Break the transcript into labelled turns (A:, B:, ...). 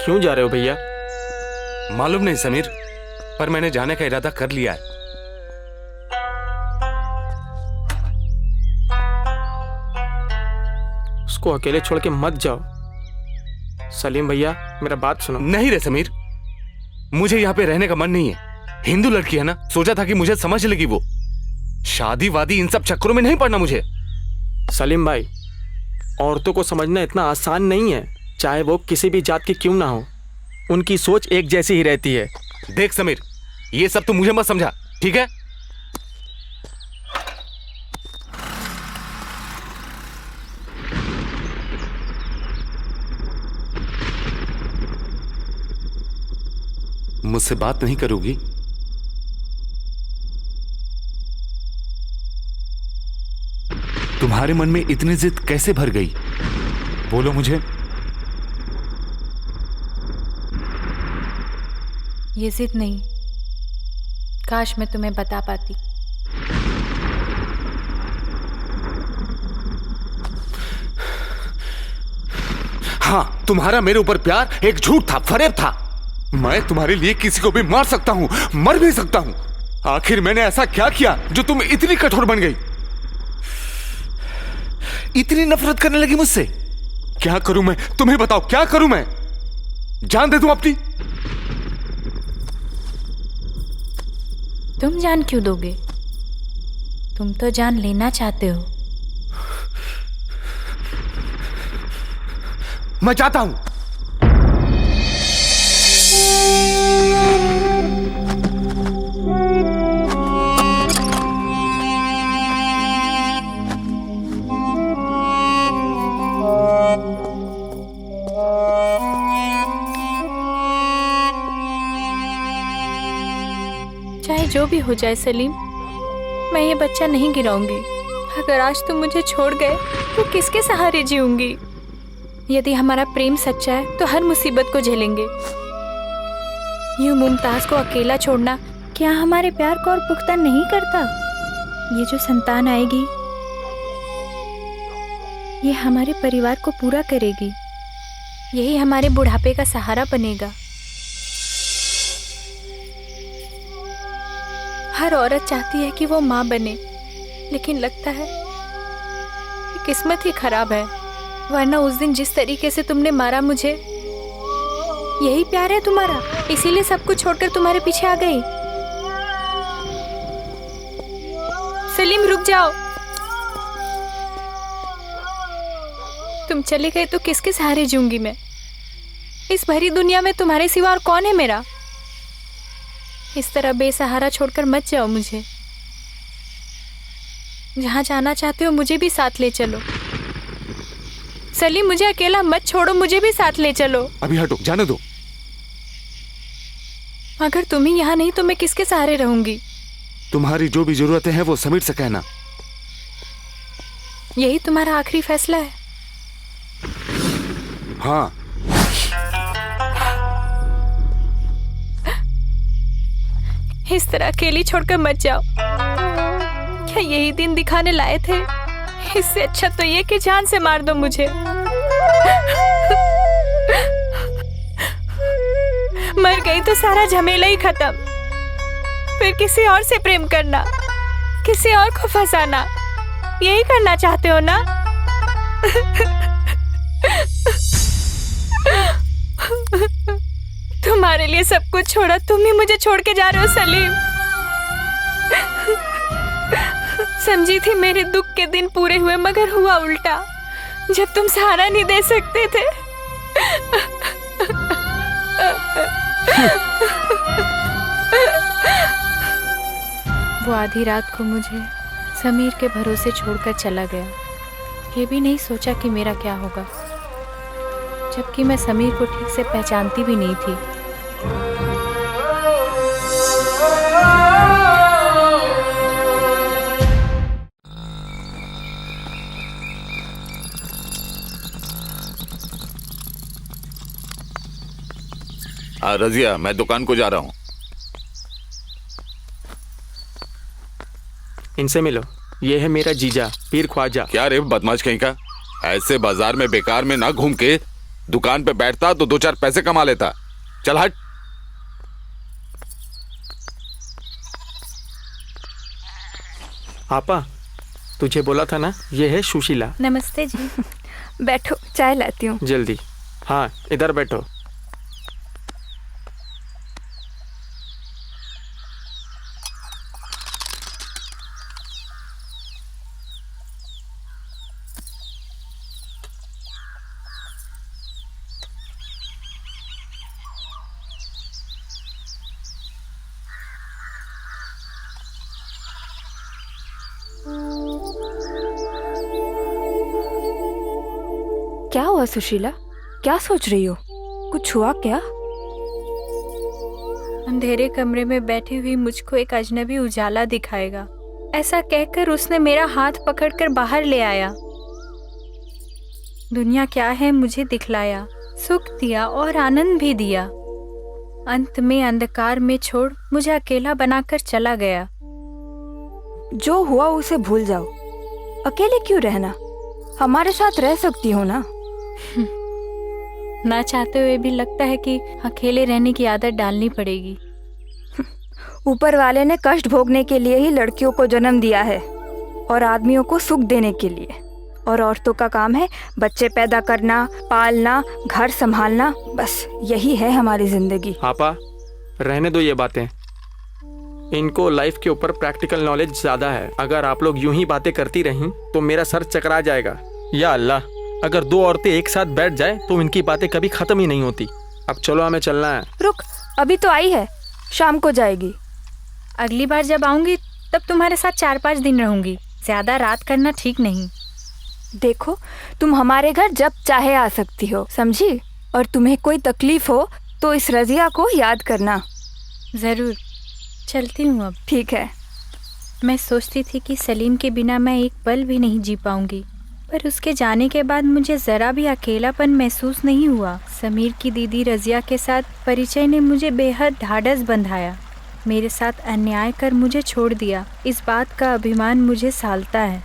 A: क्यों जा रहे हो भैया?
B: मालूम नहीं समीर, पर मैंने जाने का इरादा कर लिया है।
A: उसको अकेले छोड़ के मत जाओ। सलीम भैया, मेरा बात सुनो।
B: नहीं रे समीर, मुझे यहाँ पे रहने का मन नहीं है। हिंदू लड़की है ना, सोचा था कि मुझे समझ लेगी वो। शादी वादी इन सब चक्करों में नहीं पड़ना मुझे।
A: सलीम भाई, औरतों को समझना इतना आसान नहीं है, चाहे वो किसी भी जात की क्यों ना हो। उनकी सोच एक जैसी ही रहती है।
B: देख समीर, ये सब तो मुझे मत समझा, ठीक है? मुझसे बात नहीं करोगी? तुम्हारे मन में इतनी जिद कैसे भर गई? बोलो मुझे।
C: ये जिद नहीं, काश मैं तुम्हें बता पाती।
B: हाँ, तुम्हारा मेरे ऊपर प्यार एक झूठ था, फरेब था। मैं तुम्हारे लिए किसी को भी मार सकता हूं, मर भी सकता हूं। आखिर मैंने ऐसा क्या किया जो तुम इतनी कठोर बन गई, इतनी नफरत करने लगी मुझसे? क्या करूं मैं? तुम्हें बताओ, क्या करूं मैं? जान दे दूं अपनी?
C: तुम जान क्यों दोगे? तुम तो जान लेना चाहते हो।
B: मैं चाहता हूं।
C: चाहे जो भी हो जाए सलीम, मैं ये बच्चा नहीं गिराऊंगी। अगर आज तुम मुझे छोड़ गए तो किसके सहारे जीऊंगी? यदि हमारा प्रेम सच्चा है तो हर मुसीबत को झेलेंगे। यूं मुमताज को अकेला छोड़ना क्या हमारे प्यार को और पुख्ता नहीं करता? ये जो संतान आएगी, ये हमारे परिवार को पूरा करेगी। यही हमारे बुढ़ापे का सहारा बनेगा। हर औरत चाहती है कि वो माँ बने, लेकिन लगता है कि किस्मत ही खराब है। वरना उस दिन जिस तरीके से तुमने मारा मुझे, यही प्यार है तुम्हारा? इसीलिए सब कुछ छोड़कर तुम्हारे पीछे आ गई? सलीम रुक जाओ। तुम चले गए तो किसके सहारे जीऊंगी मैं? इस भरी दुनिया में तुम्हारे सिवा और कौन है मेरा? इस तरह बेसहारा छोड़कर मत जाओ मुझे। जहां जाना चाहते हो मुझे भी साथ ले चलो। सलीम, मुझे अकेला मत छोड़ो, मुझे भी साथ ले चलो।
B: अभी हटो, जाने दो।
C: अगर तुम ही यहाँ नहीं तो मैं किसके सहारे रहूंगी?
B: तुम्हारी जो भी जरूरतें हैं वो समीर से कहना।
C: यही तुम्हारा आखिरी फैसला है?
B: हाँ।
C: इस तरह अकेली छोड़कर मत जाओ। क्या यही दिन दिखाने लाए थे? इससे अच्छा तो ये कि जान से मार दो मुझे। मर गई तो सारा झमेला ही खत्म। फिर किसी और से प्रेम करना, किसी और को फंसाना, यही करना चाहते हो ना? तुम्हारे लिए सब कुछ छोड़ा, तुम ही मुझे छोड़ के जा रहे हो सलीम। समझी थी मेरे दुख के दिन पूरे हुए, मगर हुआ उल्टा। जब तुम सहारा नहीं दे सकते थे, वो आधी रात को मुझे समीर के भरोसे छोड़कर चला गया। ये भी नहीं सोचा कि मेरा क्या होगा, जबकि मैं समीर को ठीक से पहचानती भी नहीं थी।
D: रजिया, मैं दुकान को जा रहा हूँ।
A: इनसे मिलो, ये है मेरा जीजा पीर ख्वाजा।
D: क्या रे बदमाश कहीं का, ऐसे बाजार में बेकार में ना घूम के दुकान पे बैठता तो 2-4 पैसे कमा लेता। चल हट।
A: आपा, तुझे बोला था ना, ये है सुशीला।
C: नमस्ते जी।
E: बैठो, चाय लाती हूँ।
A: जल्दी। हाँ, इधर बैठो।
E: क्या हुआ सुशीला? क्या सोच रही हो? कुछ हुआ क्या?
C: अंधेरे कमरे में बैठी हुई मुझको एक अजनबी उजाला दिखाएगा, ऐसा कहकर उसने मेरा हाथ पकड़कर बाहर ले आया। दुनिया क्या है मुझे दिखलाया, सुख दिया और आनंद भी दिया। अंत में अंधकार में छोड़ मुझे अकेला बनाकर चला गया।
E: जो हुआ उसे भूल जाओ। अकेले क्यों रहना? हमारे साथ रह सकती हो ना।
C: ना चाहते हुए भी लगता है कि अकेले रहने की आदत डालनी पड़ेगी।
E: ऊपर वाले ने कष्ट भोगने के लिए ही लड़कियों को जन्म दिया है और आदमियों को सुख देने के लिए। और औरतों का काम है बच्चे पैदा करना, पालना, घर संभालना। बस यही है हमारी जिंदगी।
A: आपा, रहने दो ये बातें। इनको लाइफ के ऊपर प्रैक्टिकल नॉलेज ज्यादा है। अगर आप लोग यूं ही बातें करती रहीं तो मेरा सर चकरा जाएगा। या अल्लाह, अगर 2 औरतें एक साथ बैठ जाए तो इनकी बातें कभी खत्म ही नहीं होती। अब चलो, हमें चलना है।
E: रुक, अभी तो आई है, शाम को जाएगी।
C: अगली बार जब आऊंगी तब तुम्हारे साथ 4-5 दिन रहूंगी। ज्यादा रात करना ठीक नहीं।
E: देखो, तुम हमारे घर जब चाहे आ सकती हो, समझी? और तुम्हें कोई तकलीफ हो तो इस रजिया को याद करना।
C: जरूर। चलती हूँ अब।
E: ठीक है।
C: मैं सोचती थी कि सलीम के बिना मैं एक पल भी नहीं जी पाऊंगी, पर उसके जाने के बाद मुझे ज़रा भी अकेलापन महसूस नहीं हुआ। समीर की दीदी रज़िया के साथ परिचय ने मुझे बेहद ढाढ़स बंधाया। मेरे साथ अन्याय कर मुझे छोड़ दिया। इस बात का अभिमान मुझे सालता है।